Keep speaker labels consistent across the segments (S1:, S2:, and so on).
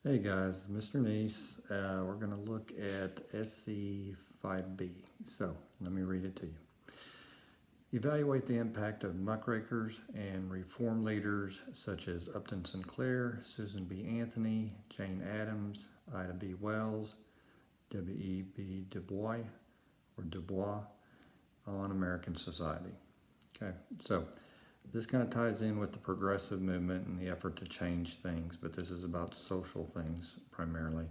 S1: Hey guys, Mr. Neese. We're going to look at SC 5B. So let me read it to you. Evaluate the impact of muckrakers and reform leaders such as Upton Sinclair, Susan B. Anthony, Jane Addams, Ida B. Wells, W.E.B. DeBlois on American society. Okay, so this kind of ties in with the progressive movement and the effort to change things, but this is about social things primarily.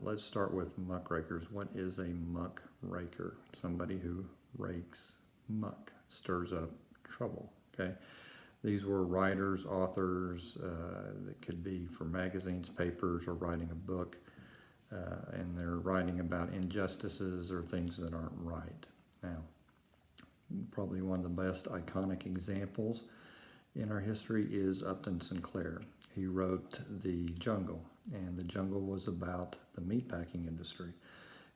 S1: Let's start with muckrakers. What is a muckraker? Somebody who rakes muck, stirs up trouble. Okay, these were writers, authors that could be for magazines, papers, or writing a book, and they're writing about injustices or things that aren't right. Now, probably one of the best iconic examples in our history is Upton Sinclair. He wrote The Jungle, and The Jungle was about the meatpacking industry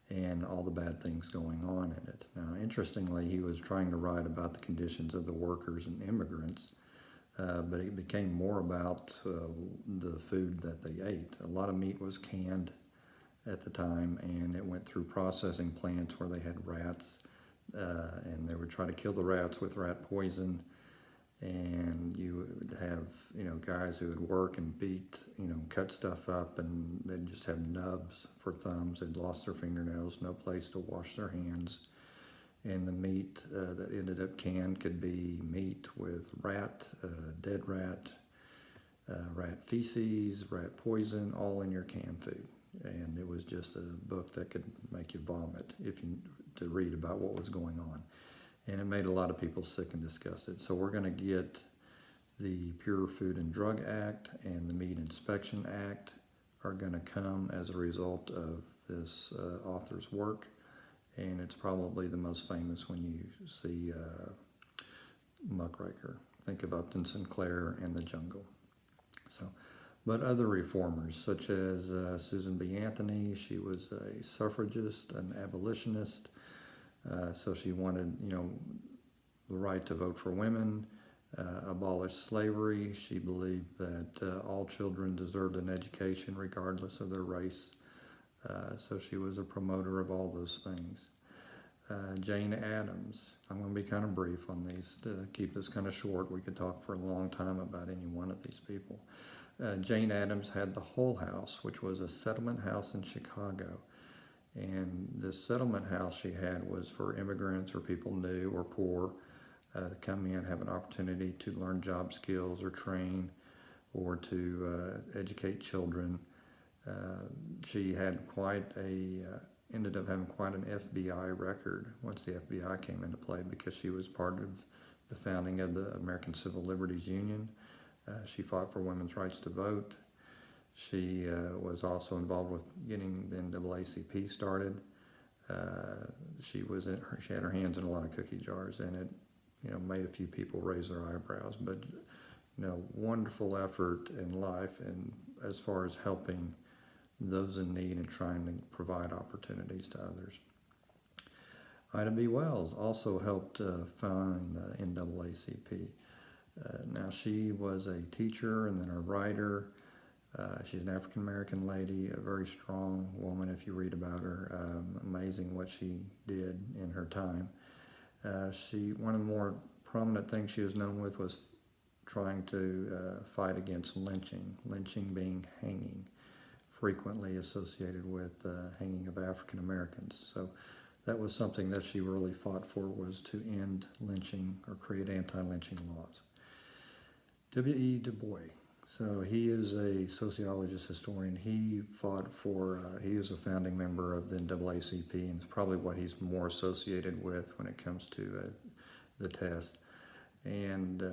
S1: and all the bad things going on in it. Now, interestingly, he was trying to write about the conditions of the workers and immigrants, but it became more about the food that they ate. A lot of meat was canned at the time, and it went through processing plants where they had rats, and they would try to kill the rats with rat poison. And you would have, guys who would work and beat, cut stuff up, and they'd just have nubs for thumbs. They'd lost their fingernails, no place to wash their hands. And the meat that ended up canned could be meat with dead rat, rat feces, rat poison, all in your canned food. And it was just a book that could make you vomit to read about what was going on. And it made a lot of people sick and disgusted. So we're going to get the Pure Food and Drug Act and the Meat Inspection Act are going to come as a result of this author's work. And it's probably the most famous when you see Muckraker. Think of Upton Sinclair and The Jungle. But other reformers, such as Susan B. Anthony, she was a suffragist, an abolitionist. So she wanted, the right to vote for women, abolish slavery. She believed that all children deserved an education regardless of their race. So she was a promoter of all those things. Jane Addams. I'm going to be kind of brief on these to keep this kind of short. We could talk for a long time about any one of these people. Jane Addams had the Hull House, which was a settlement house in Chicago. And this settlement house she had was for immigrants or people new or poor to come in, have an opportunity to learn job skills or train or to educate children. She had ended up having quite an FBI record once the FBI came into play, because she was part of the founding of the American Civil Liberties Union. She fought for women's rights to vote. She was also involved with getting the NAACP started. She had her hands in a lot of cookie jars, and it made a few people raise their eyebrows. But wonderful effort in life, and as far as helping those in need and trying to provide opportunities to others. Ida B. Wells also helped found the NAACP. Now, she was a teacher and then a writer. She's an African-American lady, a very strong woman if you read about her. Amazing what she did in her time. One of the more prominent things she was known with was trying to fight against lynching being hanging, frequently associated with hanging of African-Americans. So that was something that she really fought for, was to end lynching or create anti-lynching laws. W.E. DeBlois. So he is a sociologist, historian. He fought he is a founding member of the NAACP, and it's probably what he's more associated with when it comes to the test. And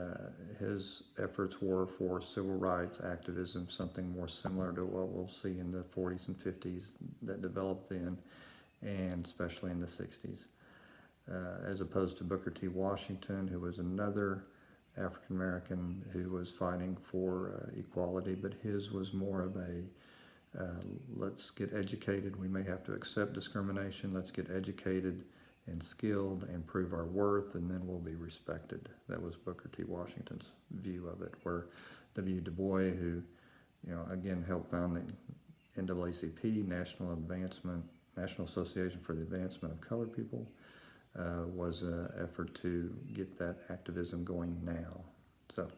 S1: his efforts were for civil rights activism, something more similar to what we'll see in the 40s and 50s that developed then, and especially in the 60s. As opposed to Booker T. Washington, who was another African American who was fighting for equality, but his was more of let's get educated. We may have to accept discrimination. Let's get educated and skilled and prove our worth, and then we'll be respected. That was Booker T. Washington's view of it, where W. Du Bois, who again, helped found the NAACP, National Association for the Advancement of Colored People, was an effort to get that activism going now. So,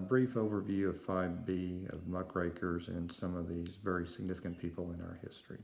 S1: brief overview of 5B of Muckrakers and some of these very significant people in our history.